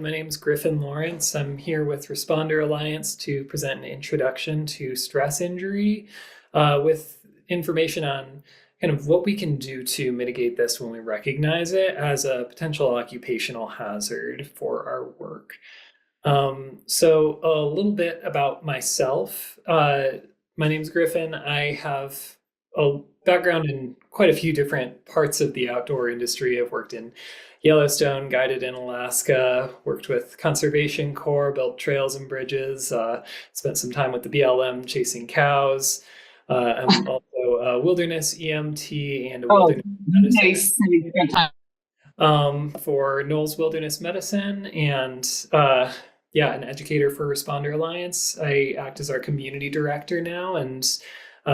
My name is Griffin Lawrence. I'm here with Responder Alliance to present an introduction to stress injury with information on kind of what we can do to mitigate this when we recognize it as a potential occupational hazard for our work. So, a little bit about myself. My name is Griffin. I have a background in quite a few different parts of the outdoor industry. I've worked in Yellowstone, guided in Alaska, worked with Conservation Corps, built trails and bridges, spent some time with the BLM chasing cows. I'm also a wilderness EMT and a Oh, wilderness medicine nice. Good time. for Knowles Wilderness Medicine and an educator for Responder Alliance. I act as our community director now, and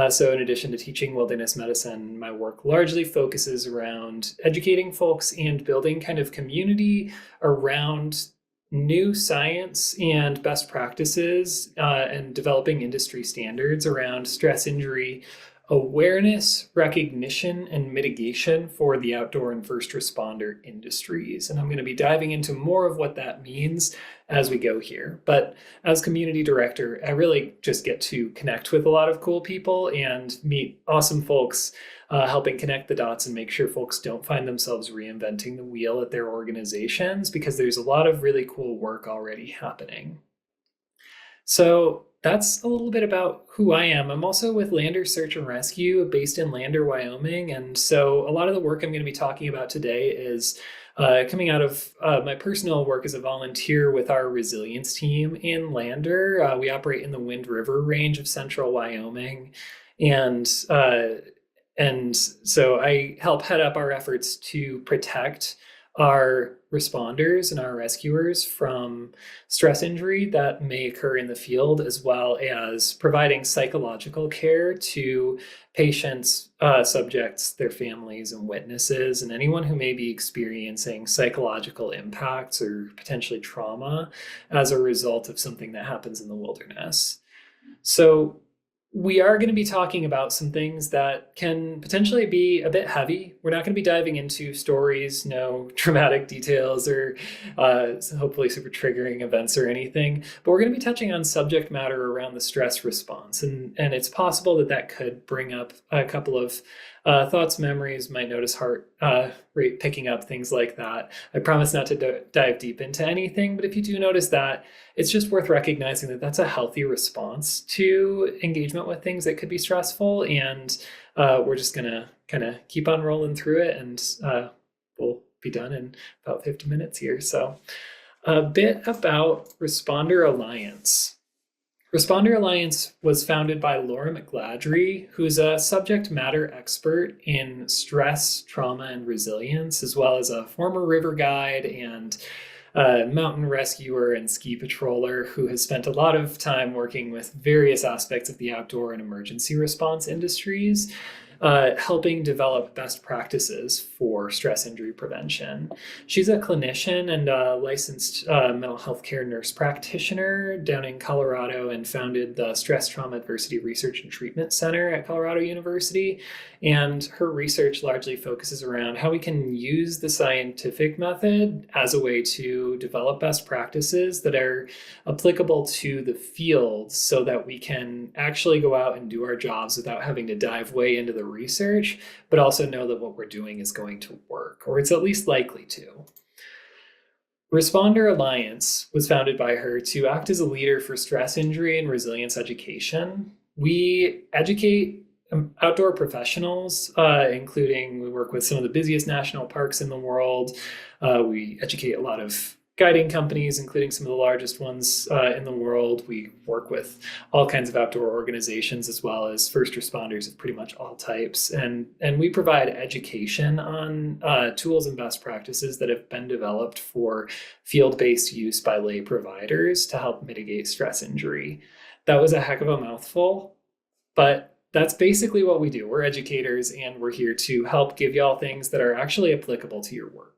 so in addition to teaching wilderness medicine, my work largely focuses around educating folks and building kind of community around new science and best practices and developing industry standards around stress injury awareness, recognition, and mitigation for the outdoor and first responder industries. And I'm going to be diving into more of what that means as we go here. But as community director, I really just get to connect with a lot of cool people and meet awesome folks, helping connect the dots and make sure folks don't find themselves reinventing the wheel at their organizations, because there's a lot of really cool work already happening. So that's a little bit about who I am. I'm also with Lander Search and Rescue based in Lander, Wyoming. And so a lot of the work I'm going to be talking about today is coming out of my personal work as a volunteer with our resilience team in Lander. We operate in the Wind River range of central Wyoming. And so I help head up our efforts to protect our responders and our rescuers from stress injury that may occur in the field, as well as providing psychological care to patients, subjects, their families, and witnesses, and anyone who may be experiencing psychological impacts or potentially trauma as a result of something that happens in the wilderness. So we are going to be talking about some things that can potentially be a bit heavy. We're not going to be diving into stories, no dramatic details, or hopefully super triggering events or anything. But we're going to be touching on subject matter around the stress response. And it's possible that that could bring up a couple of thoughts, memories, might notice heart rate picking up, things like that. I promise not to dive deep into anything, but if you do notice that, it's just worth recognizing that that's a healthy response to engagement with things that could be stressful. And we're just going to kind of keep on rolling through it, and we'll be done in about 50 minutes here. So a bit about Responder Alliance. Responder Alliance was founded by Laura McGladrey, who's a subject matter expert in stress, trauma, and resilience, as well as a former river guide and mountain rescuer and ski patroller who has spent a lot of time working with various aspects of the outdoor and emergency response industries, helping develop best practices for stress injury prevention. She's a clinician and a licensed mental health care nurse practitioner down in Colorado, and founded the Stress Trauma Adversity Research and Treatment Center at Colorado University. And her research largely focuses around how we can use the scientific method as a way to develop best practices that are applicable to the field, so that we can actually go out and do our jobs without having to dive way into the research, but also know that what we're doing is going to work, or it's at least likely to. Responder Alliance was founded by her to act as a leader for stress injury and resilience education. We educate outdoor professionals, including we work with some of the busiest national parks in the world. We educate a lot of guiding companies, including some of the largest ones in the world. We work with all kinds of outdoor organizations, as well as first responders of pretty much all types. And we provide education on tools and best practices that have been developed for field-based use by lay providers to help mitigate stress injury. That was a heck of a mouthful, but that's basically what we do. We're educators, and we're here to help give y'all things that are actually applicable to your work.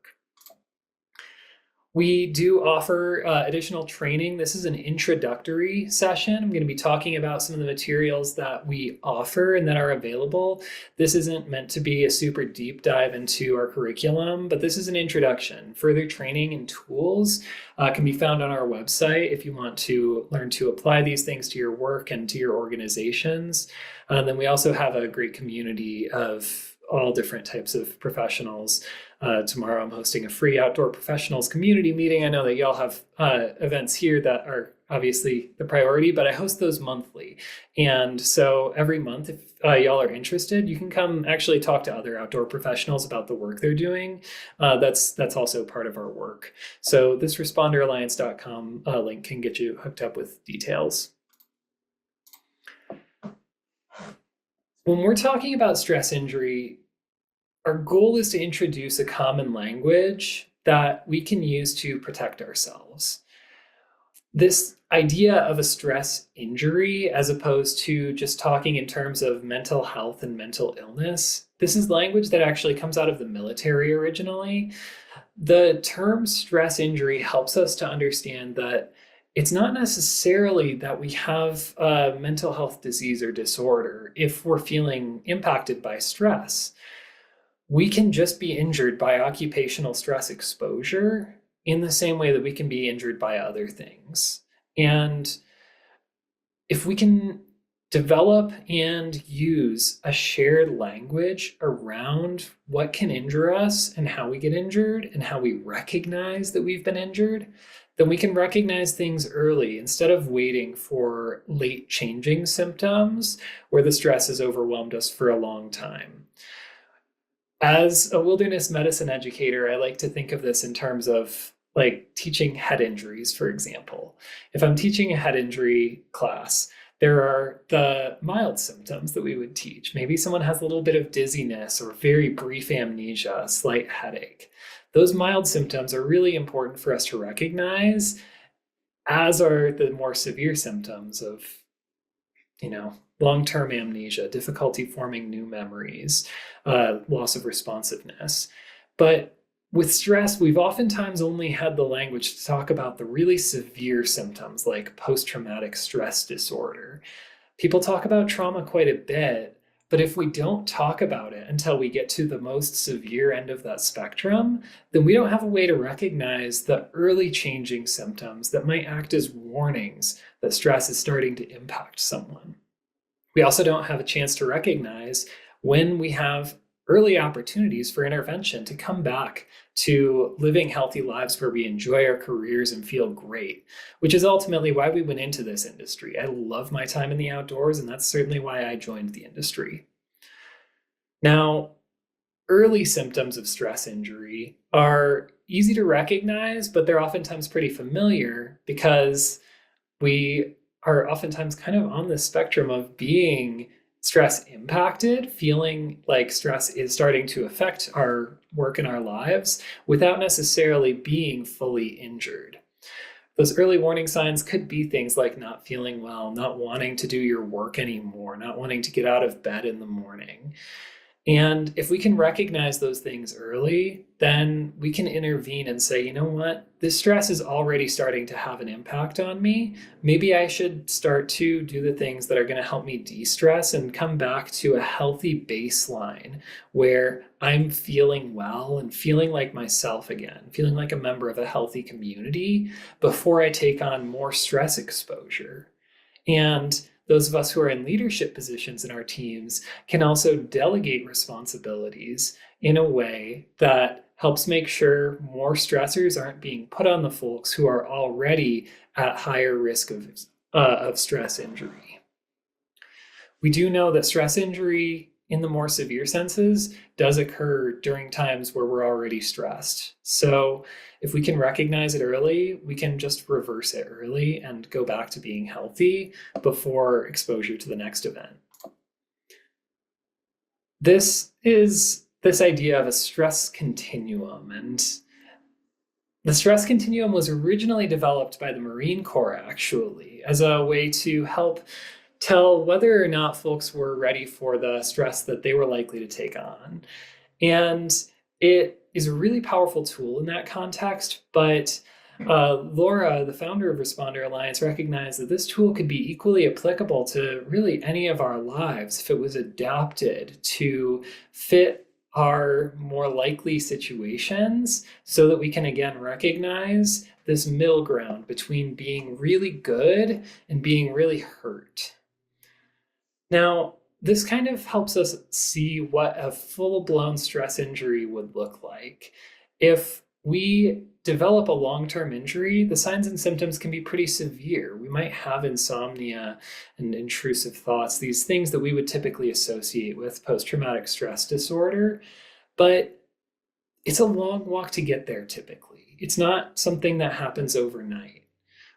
We do offer additional training. This is an introductory session. I'm going to be talking about some of the materials that we offer and that are available. This isn't meant to be a super deep dive into our curriculum, but this is an introduction. Further training and tools can be found on our website if you want to learn to apply these things to your work and to your organizations. Then we also have a great community of all different types of professionals. Tomorrow I'm hosting a free outdoor professionals community meeting. I know that y'all have events here that are obviously the priority, but I host those monthly. And so every month, if y'all are interested, you can come actually talk to other outdoor professionals about the work they're doing. That's also part of our work. So thisresponderalliance.com link can get you hooked up with details. When we're talking about stress injury, our goal is to introduce a common language that we can use to protect ourselves. This idea of a stress injury, as opposed to just talking in terms of mental health and mental illness, this is language that actually comes out of the military originally. The term stress injury helps us to understand that it's not necessarily that we have a mental health disease or disorder if we're feeling impacted by stress. We can just be injured by occupational stress exposure in the same way that we can be injured by other things. And if we can develop and use a shared language around what can injure us and how we get injured and how we recognize that we've been injured, then we can recognize things early instead of waiting for late changing symptoms where the stress has overwhelmed us for a long time. As a wilderness medicine educator, I like to think of this in terms of like teaching head injuries, for example. If I'm teaching a head injury class, there are the mild symptoms that we would teach. Maybe someone has a little bit of dizziness or very brief amnesia, a slight headache. Those mild symptoms are really important for us to recognize, as are the more severe symptoms of, long-term amnesia, difficulty forming new memories, loss of responsiveness. But with stress, we've oftentimes only had the language to talk about the really severe symptoms like post-traumatic stress disorder. People talk about trauma quite a bit, but if we don't talk about it until we get to the most severe end of that spectrum, then we don't have a way to recognize the early changing symptoms that might act as warnings that stress is starting to impact someone. We also don't have a chance to recognize when we have early opportunities for intervention to come back to living healthy lives where we enjoy our careers and feel great, which is ultimately why we went into this industry. I love my time in the outdoors, and that's certainly why I joined the industry. Now, early symptoms of stress injury are easy to recognize, but they're oftentimes pretty familiar because we are oftentimes kind of on the spectrum of being stress impacted, feeling like stress is starting to affect our work and our lives without necessarily being fully injured. Those early warning signs could be things like not feeling well, not wanting to do your work anymore, not wanting to get out of bed in the morning. And if we can recognize those things early, then we can intervene and say, you know what, this stress is already starting to have an impact on me. Maybe I should start to do the things that are going to help me de-stress and come back to a healthy baseline where I'm feeling well and feeling like myself again, feeling like a member of a healthy community before I take on more stress exposure. And those of us who are in leadership positions in our teams can also delegate responsibilities in a way that helps make sure more stressors aren't being put on the folks who are already at higher risk of stress injury. We do know that stress injury in the more severe senses does occur during times where we're already stressed. So if we can recognize it early, we can just reverse it early and go back to being healthy before exposure to the next event. This is this idea of a stress continuum, and the stress continuum was originally developed by the Marine Corps actually as a way to help tell whether or not folks were ready for the stress that they were likely to take on. And it is a really powerful tool in that context, but Laura, the founder of Responder Alliance, recognized that this tool could be equally applicable to really any of our lives if it was adapted to fit our more likely situations, so that we can again recognize this middle ground between being really good and being really hurt. Now, this kind of helps us see what a full-blown stress injury would look like. If we develop a long-term injury, the signs and symptoms can be pretty severe. We might have insomnia and intrusive thoughts, these things that we would typically associate with post-traumatic stress disorder, but it's a long walk to get there typically. It's not something that happens overnight.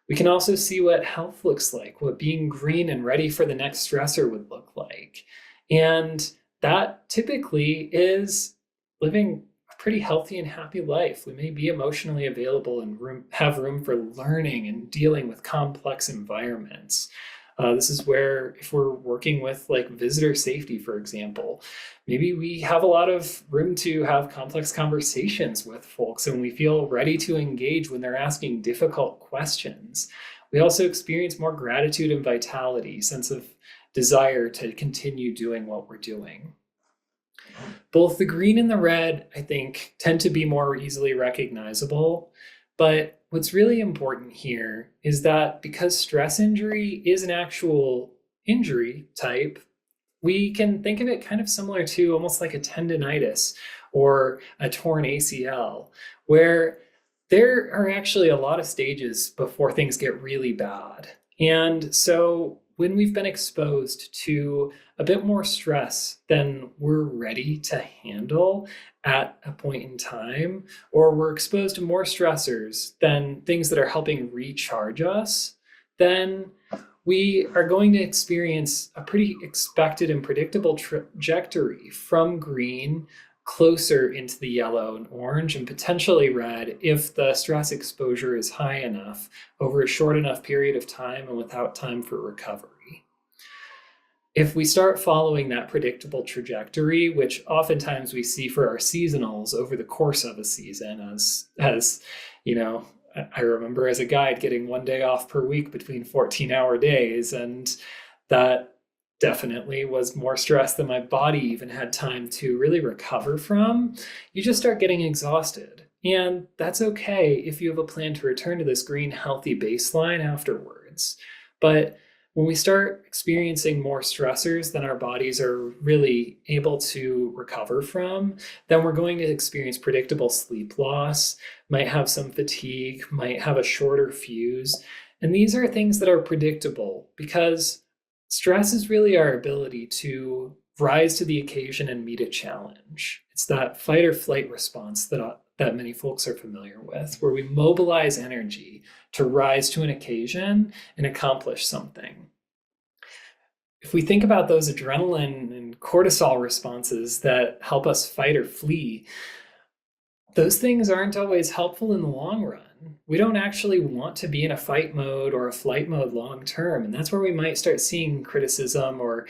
We can also see what health looks like, what being green and ready for the next stressor would look like. And that typically is living a pretty healthy and happy life. We may be emotionally available and have room for learning and dealing with complex environments. This is where, if we're working with like visitor safety, for example, maybe we have a lot of room to have complex conversations with folks and we feel ready to engage when they're asking difficult questions. We also experience more gratitude and vitality, sense of desire to continue doing what we're doing. Both the green and the red, I think, tend to be more easily recognizable, but what's really important here is that because stress injury is an actual injury type, we can think of it kind of similar to almost like a tendonitis or a torn ACL, where there are actually a lot of stages before things get really bad. And so when we've been exposed to a bit more stress than we're ready to handle at a point in time, or we're exposed to more stressors than things that are helping recharge us, then we are going to experience a pretty expected and predictable trajectory from green closer into the yellow and orange and potentially red if the stress exposure is high enough over a short enough period of time and without time for recovery. If we start following that predictable trajectory, which oftentimes we see for our seasonals over the course of a season, as you know, I remember as a guide getting 1 day off per week between 14-hour days, and that definitely was more stress than my body even had time to really recover from. You just start getting exhausted. And that's okay if you have a plan to return to this green, healthy baseline afterwards. But when we start experiencing more stressors than our bodies are really able to recover from, then we're going to experience predictable sleep loss, might have some fatigue, might have a shorter fuse. And these are things that are predictable because stress is really our ability to rise to the occasion and meet a challenge. It's that fight or flight response that many folks are familiar with, where we mobilize energy to rise to an occasion and accomplish something. If we think about those adrenaline and cortisol responses that help us fight or flee, those things aren't always helpful in the long run. We don't actually want to be in a fight mode or a flight mode long term, and that's where we might start seeing criticism or,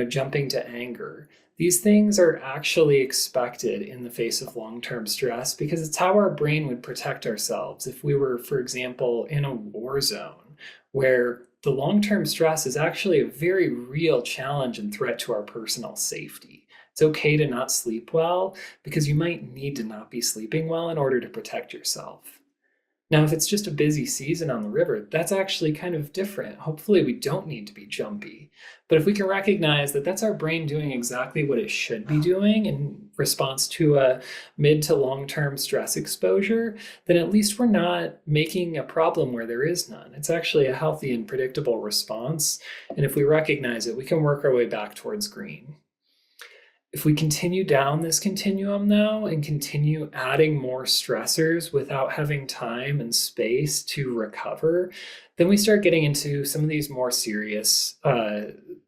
jumping to anger. These things are actually expected in the face of long-term stress because it's how our brain would protect ourselves if we were, for example, in a war zone, where the long-term stress is actually a very real challenge and threat to our personal safety. It's okay to not sleep well because you might need to not be sleeping well in order to protect yourself. Now, if it's just a busy season on the river, that's actually kind of different. Hopefully we don't need to be jumpy. But if we can recognize that that's our brain doing exactly what it should be doing in response to a mid to long-term stress exposure, then at least we're not making a problem where there is none. It's actually a healthy and predictable response. And if we recognize it, we can work our way back towards green. If we continue down this continuum though, and continue adding more stressors without having time and space to recover, then we start getting into some of these more serious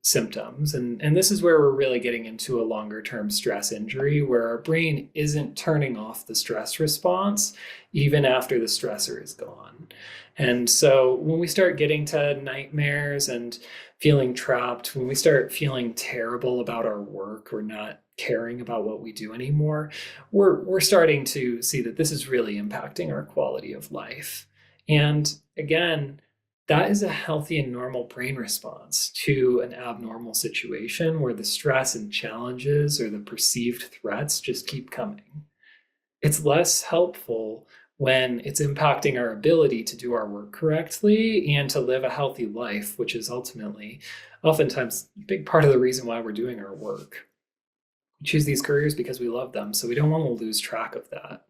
symptoms. And this is where we're really getting into a longer term stress injury where our brain isn't turning off the stress response even after the stressor is gone. And so when we start getting to nightmares and feeling trapped, when we start feeling terrible about our work or not caring about what we do anymore, we're starting to see that this is really impacting our quality of life. And again, that is a healthy and normal brain response to an abnormal situation where the stress and challenges or the perceived threats just keep coming. It's less helpful when it's impacting our ability to do our work correctly and to live a healthy life, which is ultimately oftentimes a big part of the reason why we're doing our work. We choose these careers because we love them, so we don't want to lose track of that.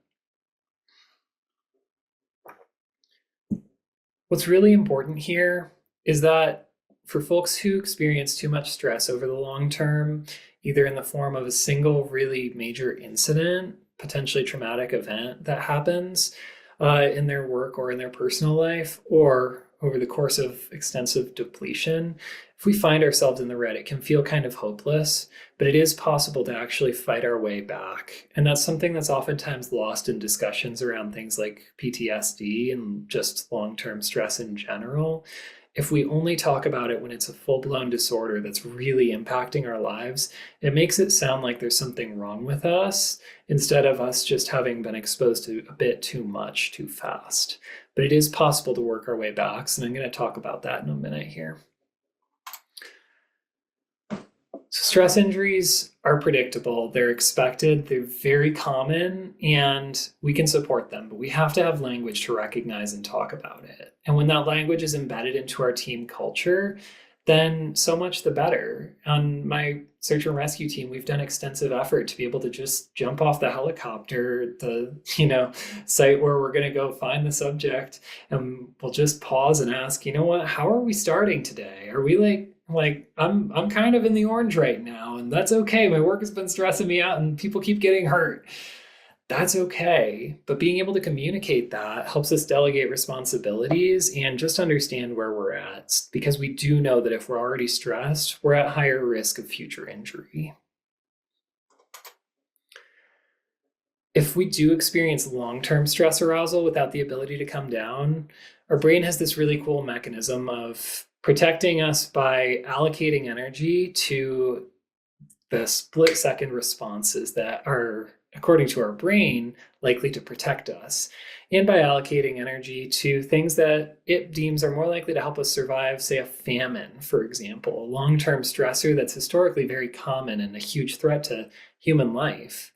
What's really important here is that for folks who experience too much stress over the long term, either in the form of a single really major incident, potentially traumatic event that happens in their work or in their personal life, or over the course of extensive depletion, if we find ourselves in the red, it can feel kind of hopeless, but it is possible to actually fight our way back. And that's something that's oftentimes lost in discussions around things like PTSD and just long-term stress in general. If we only talk about it when it's a full-blown disorder that's really impacting our lives, it makes it sound like there's something wrong with us instead of us just having been exposed to a bit too much too fast. But it is possible to work our way back, and I'm going to talk about that in a minute here. So stress injuries are predictable, they're expected, they're very common, and we can support them, but we have to have language to recognize and talk about it. And when that language is embedded into our team culture, then so much the better. On my search and rescue team, we've done extensive effort to be able to just jump off the helicopter, the site where we're going to go find the subject, and we'll just pause and ask, what, how are we starting today? Are we like I'm kind of in the orange right now, and that's okay. My work has been stressing me out and people keep getting hurt. That's okay. But being able to communicate that helps us delegate responsibilities and just understand where we're at, because we do know that if we're already stressed, we're at higher risk of future injury. If we do experience long-term stress arousal without the ability to come down, our brain has this really cool mechanism of protecting us by allocating energy to the split-second responses that are, according to our brain, likely to protect us, and by allocating energy to things that it deems are more likely to help us survive, say a famine, for example, a long-term stressor that's historically very common and a huge threat to human life.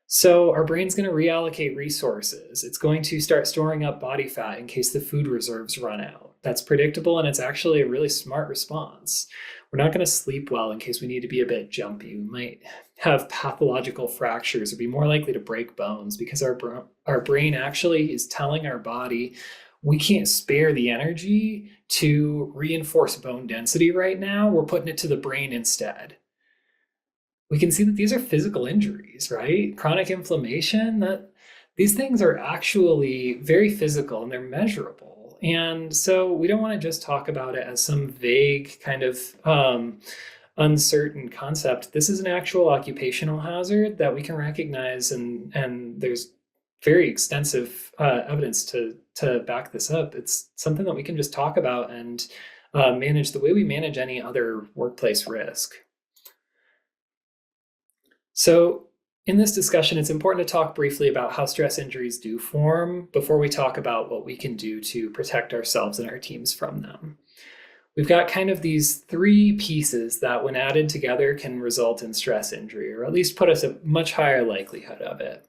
So our brain's going to reallocate resources. It's going to start storing up body fat in case the food reserves run out. That's predictable, and it's actually a really smart response. We're not going to sleep well in case we need to be a bit jumpy. We might have pathological fractures or be more likely to break bones because our brain actually is telling our body we can't spare the energy to reinforce bone density right now. We're putting it to the brain instead. We can see that these are physical injuries, right? Chronic inflammation, that these things are actually very physical and they're measurable. And so we don't want to just talk about it as some vague kind of uncertain concept. This is an actual occupational hazard that we can recognize, and there's very extensive evidence to back this up. It's something that we can just talk about and manage the way we manage any other workplace risk. So in this discussion, it's important to talk briefly about how stress injuries do form before we talk about what we can do to protect ourselves and our teams from them. We've got kind of these three pieces that when added together can result in stress injury, or at least put us at much higher likelihood of it.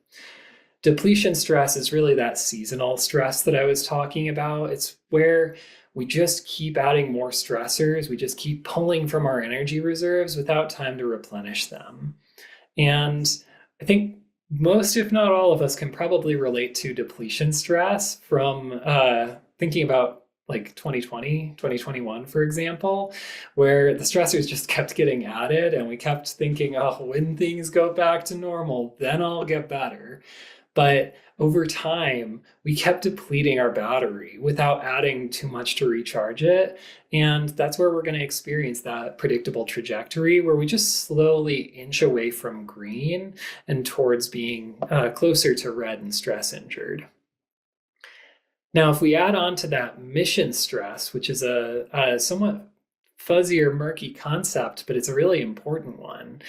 Depletion stress is really that seasonal stress that I was talking about. It's where we just keep adding more stressors. We just keep pulling from our energy reserves without time to replenish them. And I think most, if not all of us, can probably relate to depletion stress from thinking about like 2020, 2021, for example, where the stressors just kept getting added and we kept thinking, oh, when things go back to normal, then I'll get better. But over time, we kept depleting our battery without adding too much to recharge it. And that's where we're going to experience that predictable trajectory where we just slowly inch away from green and towards being closer to red and stress injured. Now, if we add on to that mission stress, which is a somewhat fuzzy or murky concept, but it's a really important one.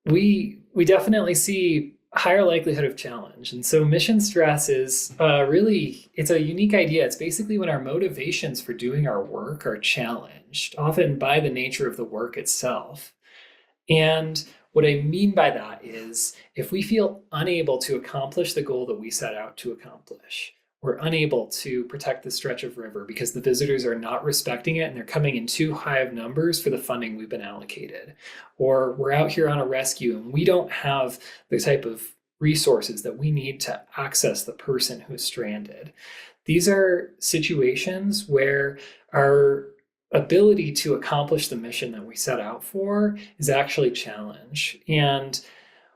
We definitely see higher likelihood of challenge. And so mission stress is really, it's a unique idea. It's basically when our motivations for doing our work are challenged, often by the nature of the work itself. And what I mean by that is if we feel unable to accomplish the goal that we set out to accomplish, we're unable to protect the stretch of river because the visitors are not respecting it and they're coming in too high of numbers for the funding we've been allocated. Or we're out here on a rescue and we don't have the type of resources that we need to access the person who's stranded. These are situations where our ability to accomplish the mission that we set out for is actually challenged. And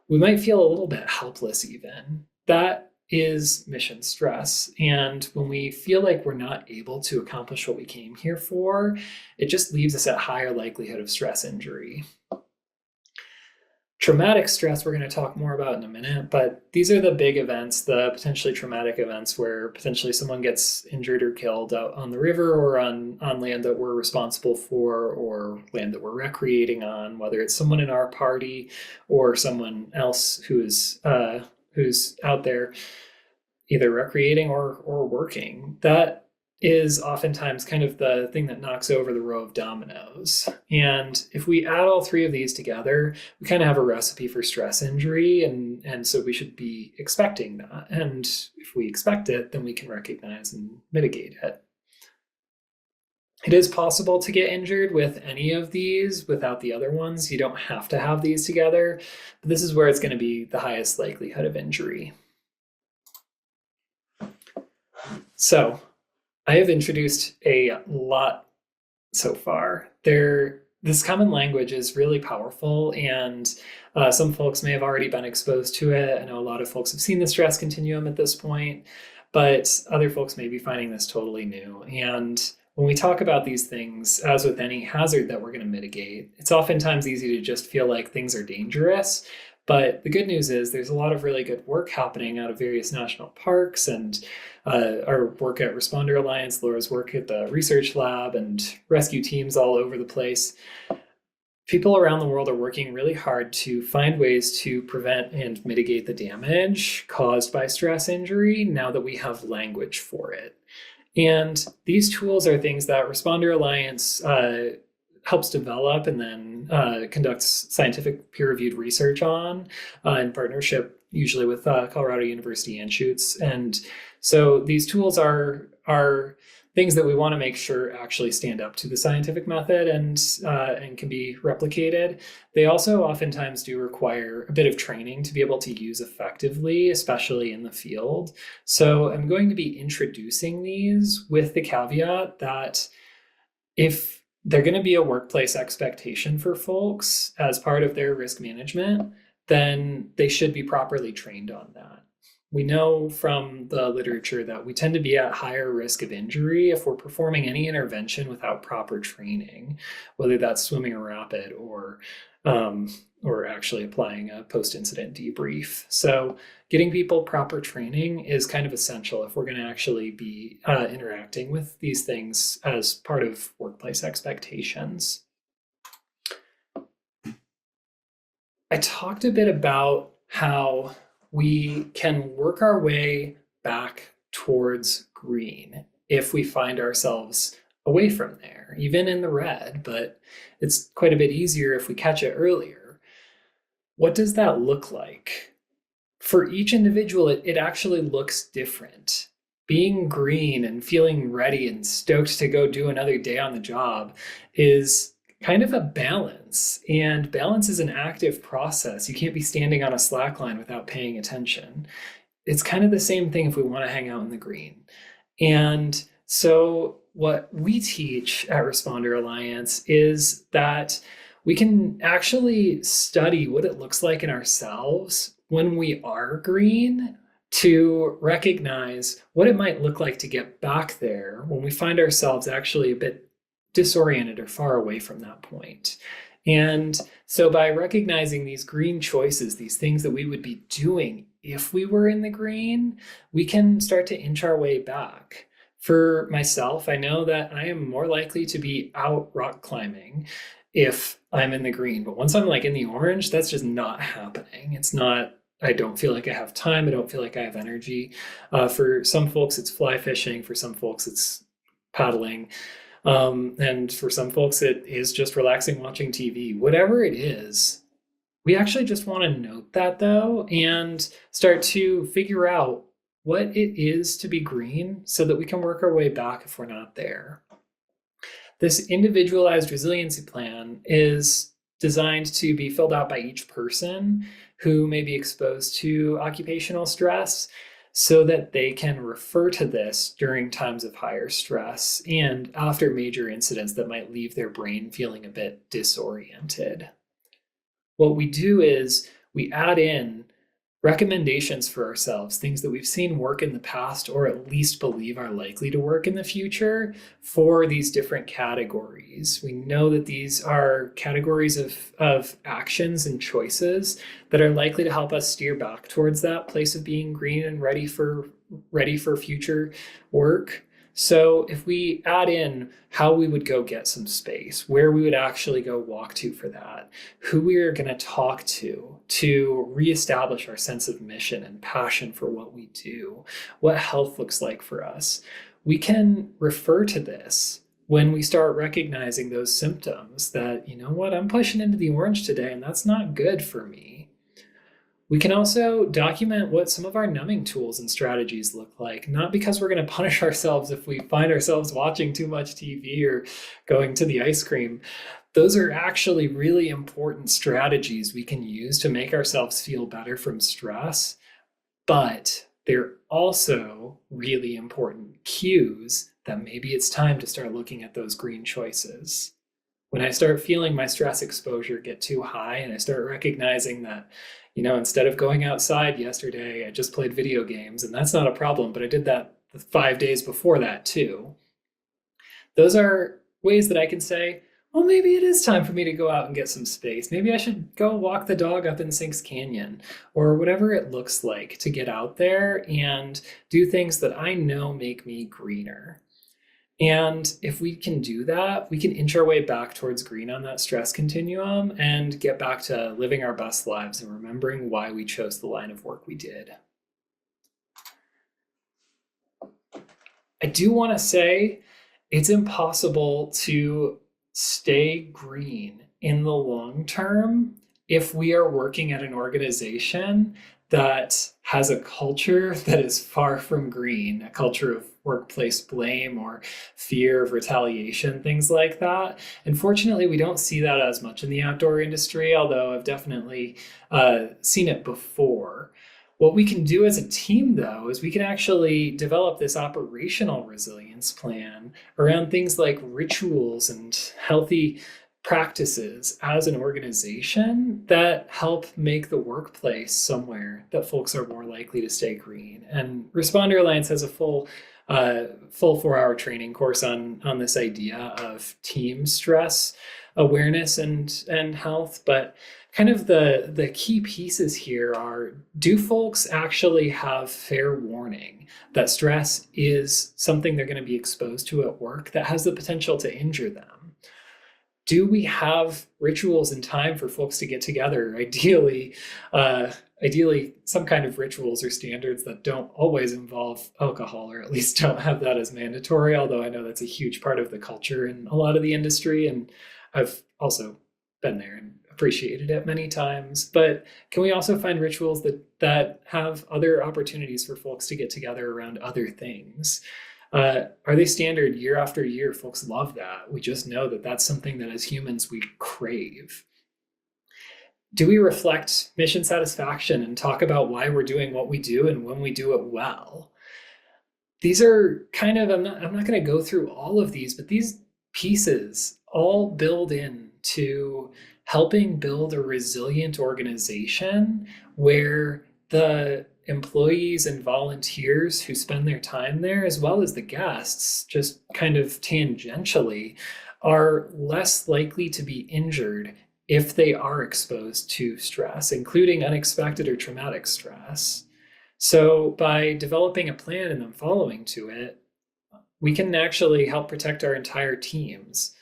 we might feel a little bit helpless even. That is mission stress. And when we feel like we're not able to accomplish what we came here for, it just leaves us at higher likelihood of stress injury. Traumatic stress, we're going to talk more about in a minute, but these are the big events, the potentially traumatic events where potentially someone gets injured or killed out on the river or on land that we're responsible for or land that we're recreating on, whether it's someone in our party or someone else who's out there either recreating or working. That is oftentimes kind of the thing that knocks over the row of dominoes. And if we add all three of these together, we kind of have a recipe for stress injury. And so we should be expecting that. And if we expect it, then we can recognize and mitigate it. It is possible to get injured with any of these without the other ones. You don't have to have these together, but this is where it's going to be the highest likelihood of injury. So I have introduced a lot so far. This common language is really powerful, and some folks may have already been exposed to it. I know a lot of folks have seen the stress continuum at this point, but other folks may be finding this totally new. And when we talk about these things, as with any hazard that we're going to mitigate, it's oftentimes easy to just feel like things are dangerous. But the good news is there's a lot of really good work happening out of various national parks and our work at Responder Alliance, Laura's work at the research lab, and rescue teams all over the place. People around the world are working really hard to find ways to prevent and mitigate the damage caused by stress injury now that we have language for it. And these tools are things that Responder Alliance helps develop and then conducts scientific peer-reviewed research on in partnership usually with Colorado University Anschutz. And so these tools are things that we want to make sure actually stand up to the scientific method and can be replicated. They also oftentimes do require a bit of training to be able to use effectively, especially in the field. So I'm going to be introducing these with the caveat that if they're going to be a workplace expectation for folks as part of their risk management, then they should be properly trained on that. We know from the literature that we tend to be at higher risk of injury if we're performing any intervention without proper training, whether that's swimming a rapid or actually applying a post-incident debrief. So getting people proper training is kind of essential if we're going to actually be interacting with these things as part of workplace expectations. I talked a bit about how we can work our way back towards green if we find ourselves away from there, even in the red, but it's quite a bit easier if we catch it earlier. What does that look like? For each individual, it actually looks different. Being green and feeling ready and stoked to go do another day on the job is kind of a balance, and balance is an active process. You can't be standing on a slack line without paying attention. It's kind of the same thing if we want to hang out in the green. And so what we teach at Responder Alliance is that we can actually study what it looks like in ourselves when we are green to recognize what it might look like to get back there when we find ourselves actually a bit disoriented or far away from that point. And so by recognizing these green choices, these things that we would be doing if we were in the green, we can start to inch our way back. For myself, I know that I am more likely to be out rock climbing if I'm in the green. But once I'm like in the orange, that's just not happening. It's not, I don't feel like I have time. I don't feel like I have energy. For some folks, it's fly fishing. For some folks, it's paddling. And for some folks, it is just relaxing watching TV. Whatever it is, we actually just want to note that though and start to figure out what it is to be green so that we can work our way back if we're not there. This individualized resiliency plan is designed to be filled out by each person who may be exposed to occupational stress so that they can refer to this during times of higher stress and after major incidents that might leave their brain feeling a bit disoriented. What we do is we add in recommendations for ourselves, things that we've seen work in the past or at least believe are likely to work in the future for these different categories. We know that these are categories of actions and choices that are likely to help us steer back towards that place of being green and ready for future work. So if we add in how we would go get some space, where we would actually go walk to for that, who we are going to talk to reestablish our sense of mission and passion for what we do, what health looks like for us, we can refer to this when we start recognizing those symptoms that, you know what, I'm pushing into the orange today and that's not good for me. We can also document what some of our numbing tools and strategies look like, not because we're going to punish ourselves if we find ourselves watching too much TV or going to the ice cream. Those are actually really important strategies we can use to make ourselves feel better from stress, but they're also really important cues that maybe it's time to start looking at those green choices. When I start feeling my stress exposure get too high and I start recognizing that, you know, instead of going outside yesterday, I just played video games, and that's not a problem, but I did that the 5 days before that too. Those are ways that I can say, well, maybe it is time for me to go out and get some space. Maybe I should go walk the dog up in Sinks Canyon or whatever it looks like to get out there and do things that I know make me greener. And if we can do that, we can inch our way back towards green on that stress continuum and get back to living our best lives and remembering why we chose the line of work we did. I do want to say it's impossible to stay green in the long term if we are working at an organization that has a culture that is far from green, a culture of workplace blame or fear of retaliation, things like that. Unfortunately, we don't see that as much in the outdoor industry, although I've definitely seen it before. What we can do as a team, though, is we can actually develop this operational resilience plan around things like rituals and healthy practices as an organization that help make the workplace somewhere that folks are more likely to stay green. And Responder Alliance has a full 4-hour training course on this idea of team stress awareness and health. But kind of the key pieces here are, do folks actually have fair warning that stress is something they're going to be exposed to at work that has the potential to injure them? Do we have rituals and time for folks to get together? Ideally, some kind of rituals or standards that don't always involve alcohol, or at least don't have that as mandatory, although I know that's a huge part of the culture in a lot of the industry, and I've also been there and appreciated it many times. But can we also find rituals that have other opportunities for folks to get together around other things? Are they standard year after year? Folks love that. We just know that that's something that as humans we crave. Do we reflect mission satisfaction and talk about why we're doing what we do and when we do it well? These are kind of, I'm not going to go through all of these, but these pieces all build in to helping build a resilient organization where the employees and volunteers who spend their time there, as well as the guests, just kind of tangentially, are less likely to be injured if they are exposed to stress, including unexpected or traumatic stress. So by developing a plan and then following to it, we can actually help protect our entire teams.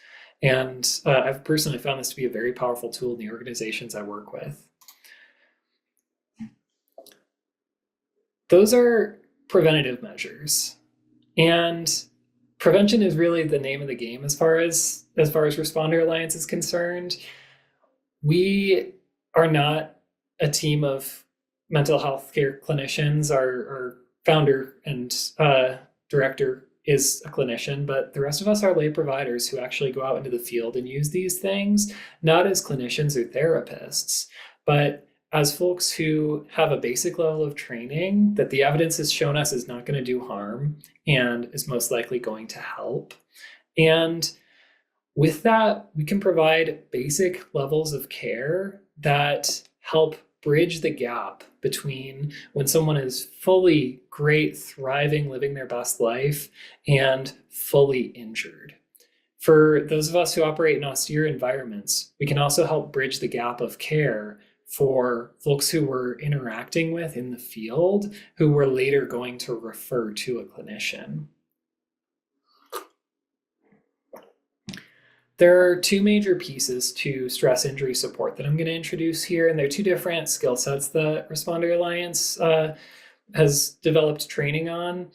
And I've personally found this to be a very powerful tool in the organizations I work with. Those are preventative measures. And prevention is really the name of the game as far as Responder Alliance is concerned. We are not a team of mental health care clinicians. Our founder and director is a clinician, but the rest of us are lay providers who actually go out into the field and use these things, not as clinicians or therapists, but as folks who have a basic level of training that the evidence has shown us is not going to do harm and is most likely going to help. And with that, we can provide basic levels of care that help bridge the gap between when someone is fully great, thriving, living their best life, and fully injured. For those of us who operate in austere environments, we can also help bridge the gap of care for folks who we're interacting with in the field, who we're later going to refer to a clinician. There are two major pieces to stress injury support that I'm going to introduce here, and they're two different skill sets that Responder Alliance has developed training on.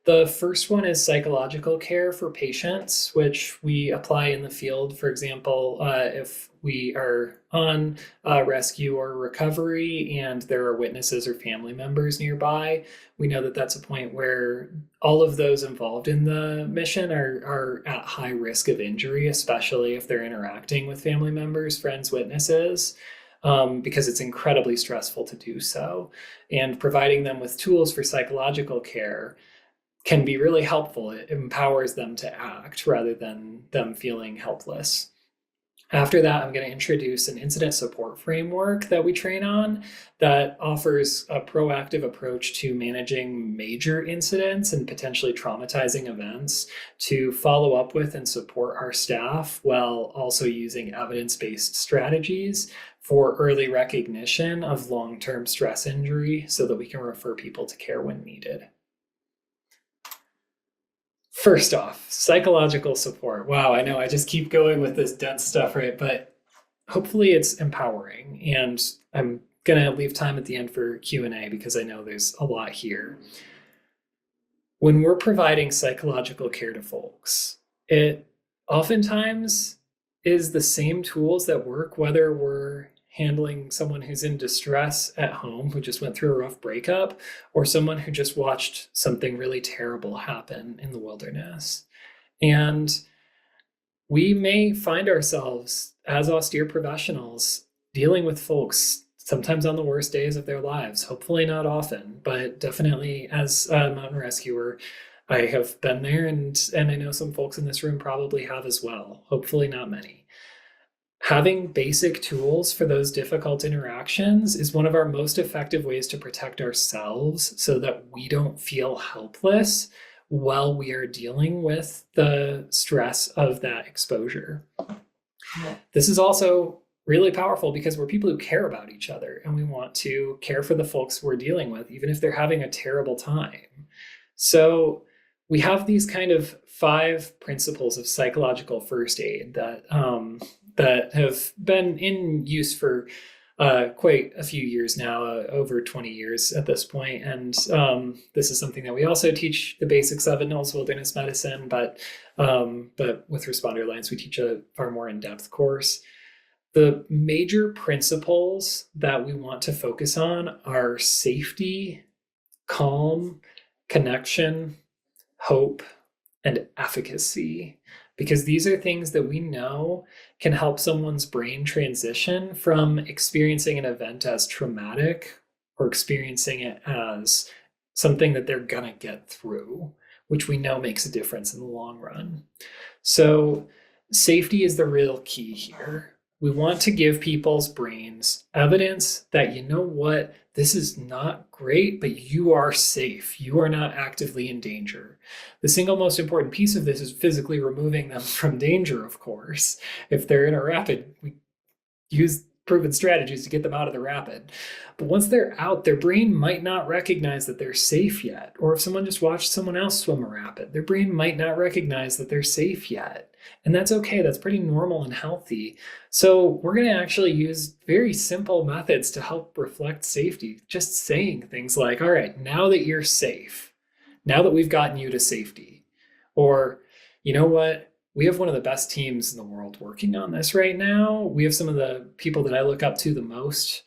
The first one is psychological care for patients, which we apply in the field. For example, if we are on rescue or recovery and there are witnesses or family members nearby, we know that that's a point where all of those involved in the mission are at high risk of injury, especially if they're interacting with family members, friends, witnesses. Because it's incredibly stressful to do so. And providing them with tools for psychological care can be really helpful. It empowers them to act rather than them feeling helpless. After that, I'm going to introduce an incident support framework that we train on that offers a proactive approach to managing major incidents and potentially traumatizing events to follow up with and support our staff while also using evidence-based strategies for early recognition of long-term stress injury so that we can refer people to care when needed. First off, psychological support. Wow, I know I just keep going with this dense stuff, right? But hopefully it's empowering. And I'm going to leave time at the end for Q&A because I know there's a lot here. When we're providing psychological care to folks, it oftentimes is the same tools that work whether we're handling someone who's in distress at home, who just went through a rough breakup, or someone who just watched something really terrible happen in the wilderness. And we may find ourselves as austere professionals dealing with folks sometimes on the worst days of their lives, hopefully not often, but definitely as a mountain rescuer, I have been there, and I know some folks in this room probably have as well, hopefully not many. Having basic tools for those difficult interactions is one of our most effective ways to protect ourselves so that we don't feel helpless while we are dealing with the stress of that exposure. This is also really powerful because we're people who care about each other and we want to care for the folks we're dealing with, even if they're having a terrible time. So we have these kind of 5 principles of psychological first aid that have been in use for quite a few years now, over 20 years at this point. And this is something that we also teach the basics of in Knowles Wilderness Medicine, but with Responder Alliance, we teach a far more in-depth course. The major principles that we want to focus on are safety, calm, connection, hope, and efficacy, because these are things that we know can help someone's brain transition from experiencing an event as traumatic or experiencing it as something that they're gonna get through, which we know makes a difference in the long run. So safety is the real key here. We want to give people's brains evidence that, you know what, this is not great, but you are safe. You are not actively in danger. The single most important piece of this is physically removing them from danger, of course. If they're in a rapid, we use proven strategies to get them out of the rapid. But once they're out, their brain might not recognize that they're safe yet. Or if someone just watched someone else swim a rapid, their brain might not recognize that they're safe yet. And that's okay. That's pretty normal and healthy. So we're going to actually use very simple methods to help reflect safety. Just saying things like, all right, now that you're safe, now that we've gotten you to safety, or, you know what? We have one of the best teams in the world working on this right now. We have some of the people that I look up to the most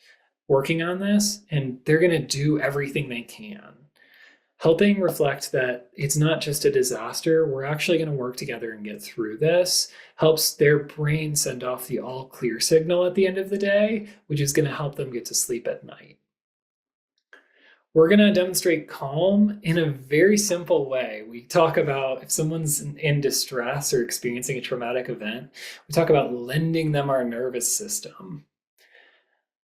working on this, and they're going to do everything they can. Helping reflect that it's not just a disaster, we're actually going to work together and get through this, helps their brain send off the all clear signal at the end of the day, which is going to help them get to sleep at night. We're going to demonstrate calm in a very simple way. We talk about if someone's in distress or experiencing a traumatic event, we talk about lending them our nervous system.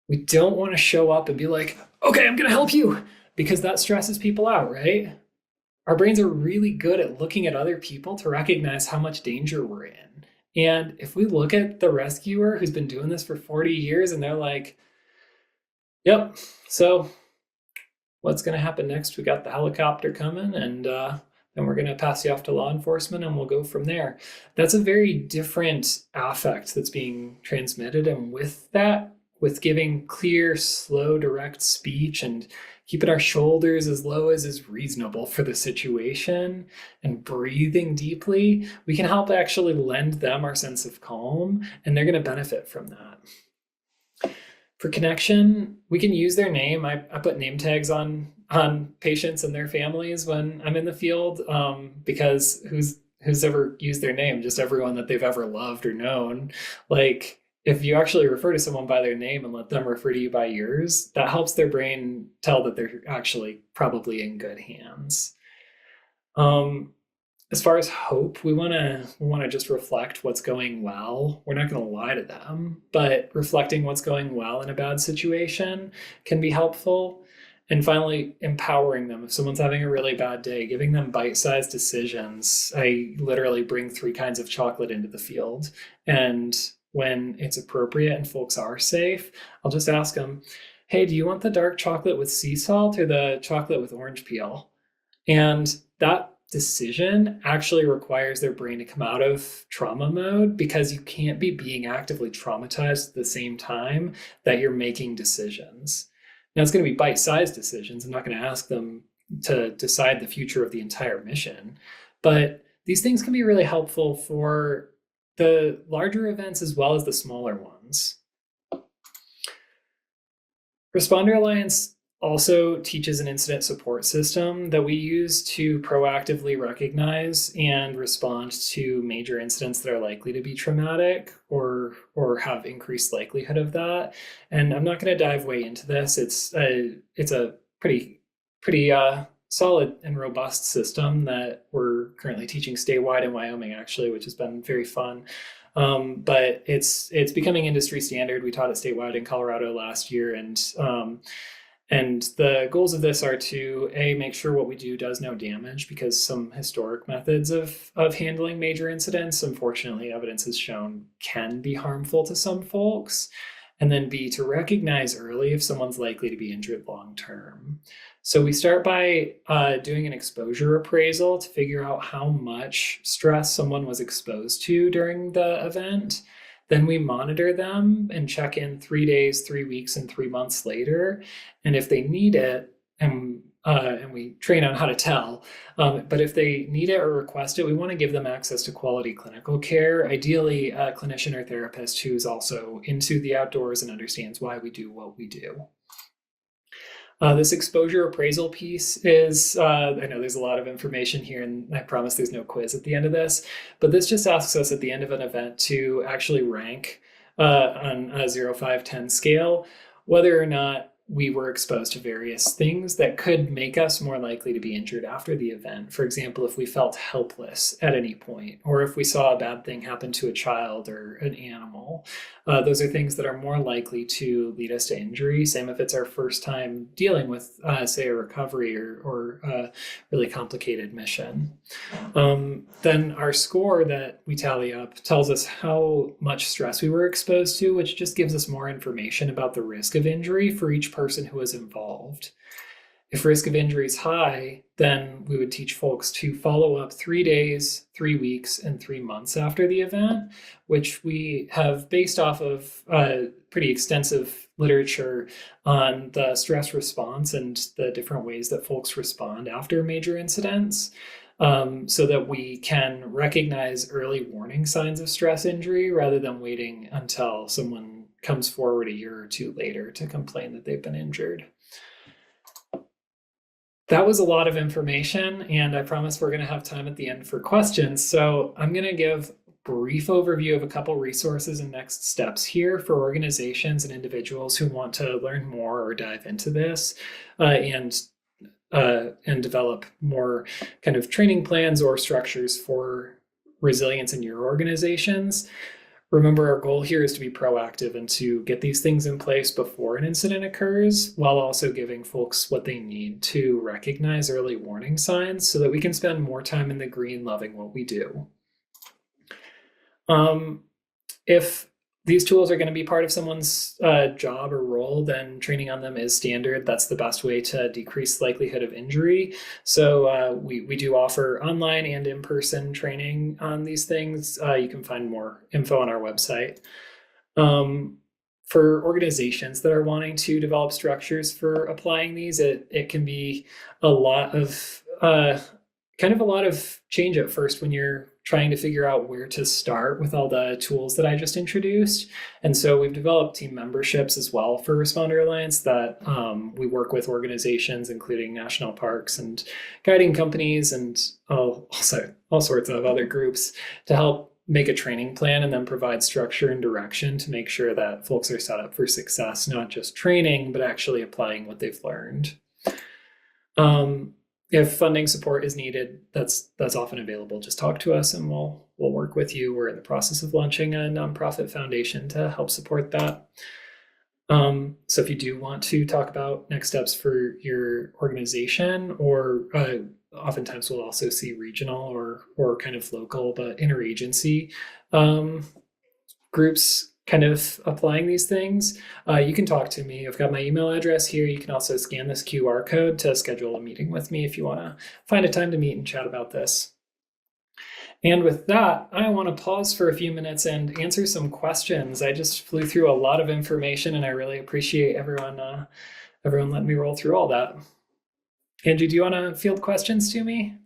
We don't want to show up and be like, okay, I'm going to help you, because that stresses people out, right? Our brains are really good at looking at other people to recognize how much danger we're in. And if we look at the rescuer who's been doing this for 40 years and they're like, yep, so what's going to happen next? We got the helicopter coming, and then we're going to pass you off to law enforcement, and we'll go from there. That's a very different affect that's being transmitted. And with that, with giving clear, slow, direct speech and keeping our shoulders as low as is reasonable for the situation and breathing deeply, we can help actually lend them our sense of calm, and they're going to benefit from that. For connection, we can use their name. I put name tags on patients and their families when I'm in the field, because who's ever used their name? Just everyone that they've ever loved or known. Like, if you actually refer to someone by their name and let them refer to you by yours, that helps their brain tell that they're actually probably in good hands. As far as hope, we want to just reflect what's going well. We're not going to lie to them, but reflecting what's going well in a bad situation can be helpful. And finally, empowering them. If someone's having a really bad day, giving them bite-sized decisions. I literally bring 3 kinds of chocolate into the field. And when it's appropriate and folks are safe, I'll just ask them, hey, do you want the dark chocolate with sea salt or the chocolate with orange peel? And that decision actually requires their brain to come out of trauma mode, because you can't be being actively traumatized at the same time that you're making decisions. Now, it's going to be bite-sized decisions. I'm not going to ask them to decide the future of the entire mission, but these things can be really helpful for the larger events as well as the smaller ones. Responder Alliance also teaches an incident support system that we use to proactively recognize and respond to major incidents that are likely to be traumatic or have increased likelihood of that. And I'm not going to dive way into this. It's a pretty solid and robust system that we're currently teaching statewide in Wyoming, actually, which has been very fun. But it's becoming industry standard. We taught it statewide in Colorado last year, and the goals of this are to make sure what we do does no damage, because some historic methods of handling major incidents, unfortunately, evidence has shown can be harmful to some folks. And then B, to recognize early if someone's likely to be injured long term. So we start by doing an exposure appraisal to figure out how much stress someone was exposed to during the event. Then we monitor them and check in 3 days, 3 weeks, and 3 months later. And if they need it, and we train on how to tell, but if they need it or request it, we want to give them access to quality clinical care, ideally a clinician or therapist who's also into the outdoors and understands why we do what we do. This exposure appraisal piece is, I know there's a lot of information here, and I promise there's no quiz at the end of this, but this just asks us at the end of an event to actually rank on a 0, 5, 10 scale, whether or not we were exposed to various things that could make us more likely to be injured after the event. For example, if we felt helpless at any point, or if we saw a bad thing happen to a child or an animal. those are things that are more likely to lead us to injury. Same if it's our first time dealing with, say, a recovery or a really complicated mission. Then our score that we tally up tells us how much stress we were exposed to, which just gives us more information about the risk of injury for each person who was involved. If risk of injury is high, then we would teach folks to follow up 3 days, 3 weeks, and 3 months after the event, which we have based off of pretty extensive literature on the stress response and the different ways that folks respond after major incidents. So that we can recognize early warning signs of stress injury rather than waiting until someone comes forward a year or two later to complain that they've been injured. That was a lot of information, and I promise we're going to have time at the end for questions. So I'm going to give a brief overview of a couple resources and next steps here for organizations and individuals who want to learn more or dive into this and develop more kind of training plans or structures for resilience in your organizations. Remember, our goal here is to be proactive and to get these things in place before an incident occurs, while also giving folks what they need to recognize early warning signs so that we can spend more time in the green loving what we do. If these tools are going to be part of someone's job or role, then training on them is standard. That's the best way to decrease the likelihood of injury. So we do offer online and in-person training on these things. You can find more info on our website. For organizations that are wanting to develop structures for applying these, it can be a lot of change at first when you're trying to figure out where to start with all the tools that I just introduced. And so we've developed team memberships as well for Responder Alliance that we work with organizations, including national parks and guiding companies and also all sorts of other groups to help make a training plan and then provide structure and direction to make sure that folks are set up for success, not just training, but actually applying what they've learned. If funding support is needed, that's often available. Just talk to us and we'll work with you. We're in the process of launching a nonprofit foundation to help support that. So if you do want to talk about next steps for your organization, or oftentimes we'll also see regional or kind of local but interagency groups kind of applying these things, you can talk to me. I've got my email address here. You can also scan this QR code to schedule a meeting with me if you want to find a time to meet and chat about this. And with that, I want to pause for a few minutes and answer some questions. I just flew through a lot of information and I really appreciate everyone letting me roll through all that. Angie, do you want to field questions to me?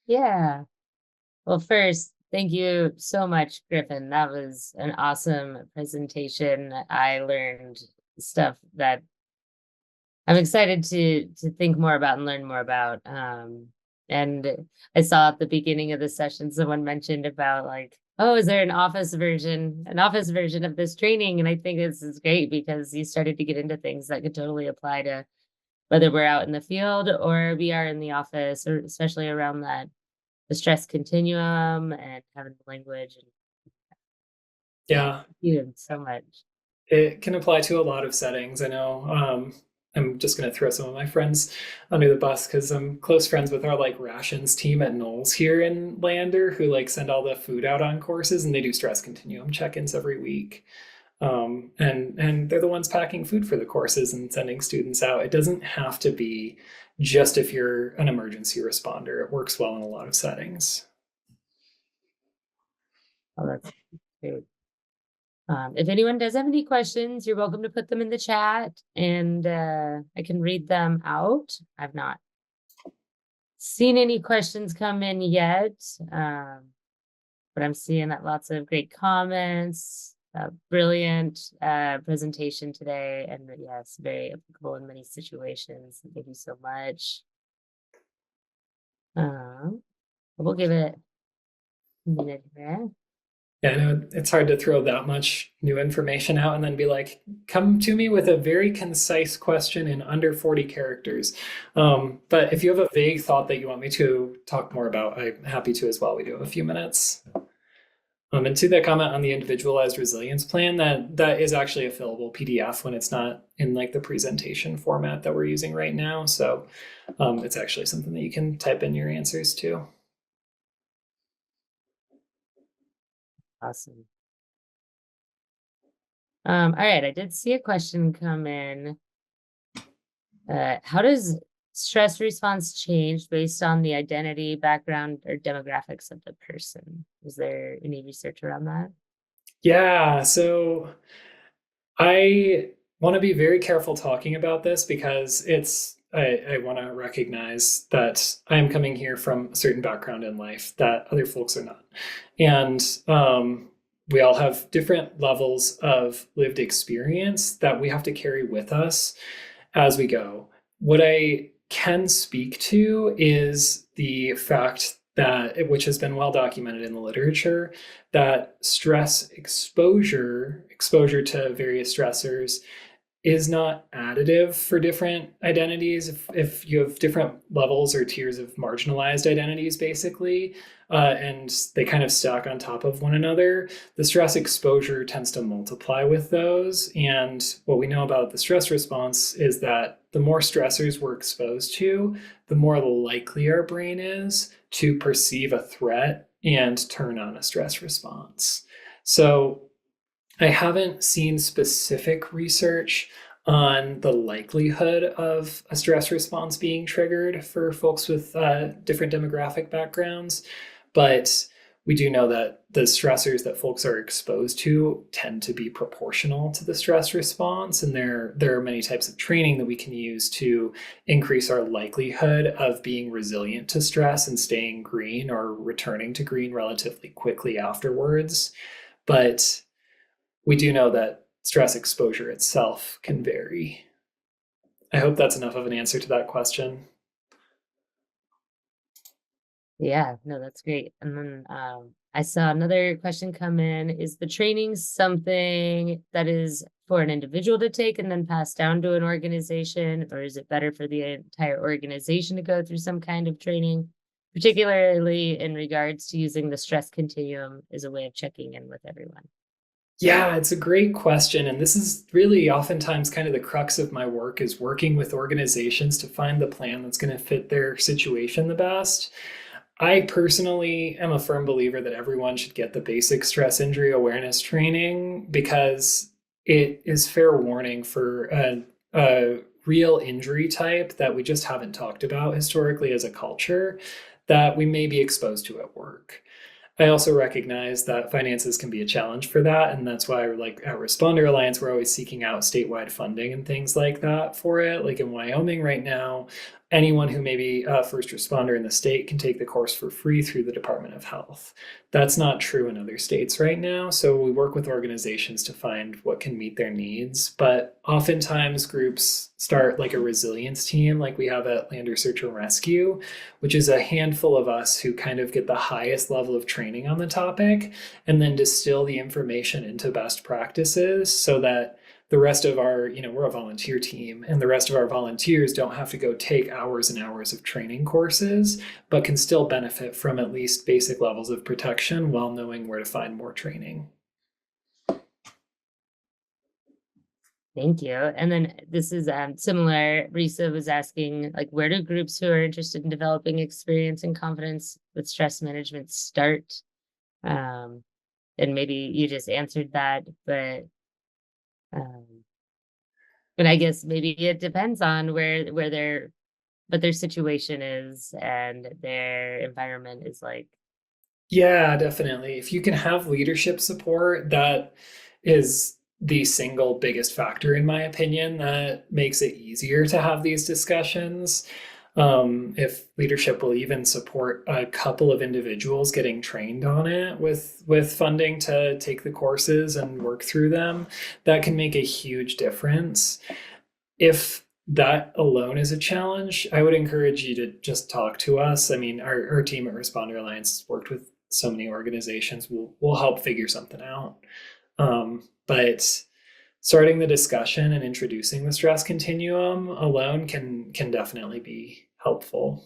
Yeah. Well, first, thank you so much, Griffin. That was an awesome presentation. I learned stuff that I'm excited to think more about and learn more about. And I saw at the beginning of the session, someone mentioned about like, oh, is there an office version of this training? And I think this is great because you started to get into things that could totally apply to whether we're out in the field or we are in the office, or especially around the stress continuum and having language. And Yeah. thank you so much. It can apply to a lot of settings. I know I'm just going to throw some of my friends under the bus because I'm close friends with our like rations team at Knowles here in Lander, who like send all the food out on courses, and they do stress continuum check-ins every week. And they're the ones packing food for the courses and sending students out. It doesn't have to be just if you're an emergency responder. It works well in a lot of settings. Oh, that's great. If anyone does have any questions, you're welcome to put them in the chat and I can read them out. I've not seen any questions come in yet, but I'm seeing that lots of great comments. Brilliant presentation today, and yes, very applicable in many situations. Thank you so much. We'll give it a minute here. Yeah, I know it's hard to throw that much new information out and then be like, come to me with a very concise question in under 40 characters. But if you have a vague thought that you want me to talk more about, I'm happy to as well. We do have a few minutes. And to that comment on the individualized resilience plan, that is actually a fillable PDF when it's not in like the presentation format that we're using right now. So it's actually something that you can type in your answers to. Awesome. All right, I did see a question come in. How does stress response change based on the identity, background, or demographics of the person? Is there any research around that? Yeah, so I want to be very careful talking about this because I want to recognize that I am coming here from a certain background in life that other folks are not. And we all have different levels of lived experience that we have to carry with us as we go. What I can speak to is the fact that, which has been well documented in the literature, that stress exposure to various stressors is not additive for different identities. If you have different levels or tiers of marginalized identities, basically, and they kind of stack on top of one another, the stress exposure tends to multiply with those. And what we know about the stress response is that the more stressors we're exposed to, the more likely our brain is to perceive a threat and turn on a stress response. So I haven't seen specific research on the likelihood of a stress response being triggered for folks with different demographic backgrounds, but we do know that the stressors that folks are exposed to tend to be proportional to the stress response. And there are many types of training that we can use to increase our likelihood of being resilient to stress and staying green or returning to green relatively quickly afterwards. But we do know that stress exposure itself can vary. I hope that's enough of an answer to that question. Yeah, no, that's great. And then I saw another question come in. Is the training something that is for an individual to take and then pass down to an organization, or is it better for the entire organization to go through some kind of training, particularly in regards to using the stress continuum as a way of checking in with everyone? Yeah, it's a great question. And this is really oftentimes kind of the crux of my work is working with organizations to find the plan that's going to fit their situation the best. I personally am a firm believer that everyone should get the basic stress injury awareness training because it is fair warning for a real injury type that we just haven't talked about historically as a culture that we may be exposed to at work. I also recognize that finances can be a challenge for that. And that's why, like at Responder Alliance, we're always seeking out statewide funding and things like that for it. Like in Wyoming right now, anyone who may be a first responder in the state can take the course for free through the Department of Health. That's not true in other states right now. So we work with organizations to find what can meet their needs. But oftentimes groups start like a resilience team, like we have at Lander Search and Rescue, which is a handful of us who kind of get the highest level of training on the topic and then distill the information into best practices so that the rest of our, we're a volunteer team, and the rest of our volunteers don't have to go take hours and hours of training courses, but can still benefit from at least basic levels of protection while knowing where to find more training. Thank you. And then this is similar. Risa was asking, like, where do groups who are interested in developing experience and confidence with stress management start? And maybe you just answered that, um, but I guess maybe it depends on where their what their situation is and their environment is like. Yeah, definitely. If you can have leadership support, that is the single biggest factor, in my opinion, that makes it easier to have these discussions. If leadership will even support a couple of individuals getting trained on it with funding to take the courses and work through them, that can make a huge difference. If that alone is a challenge, I would encourage you to just talk to us. I mean, our team at Responder Alliance worked with so many organizations. We'll help figure something out. But starting the discussion and introducing the stress continuum alone can definitely be helpful.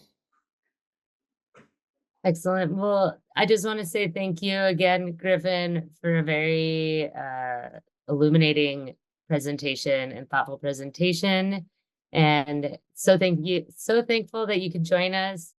Excellent. Well, I just want to say thank you again, Griffin, for a very illuminating presentation and thoughtful presentation. And so thankful that you could join us.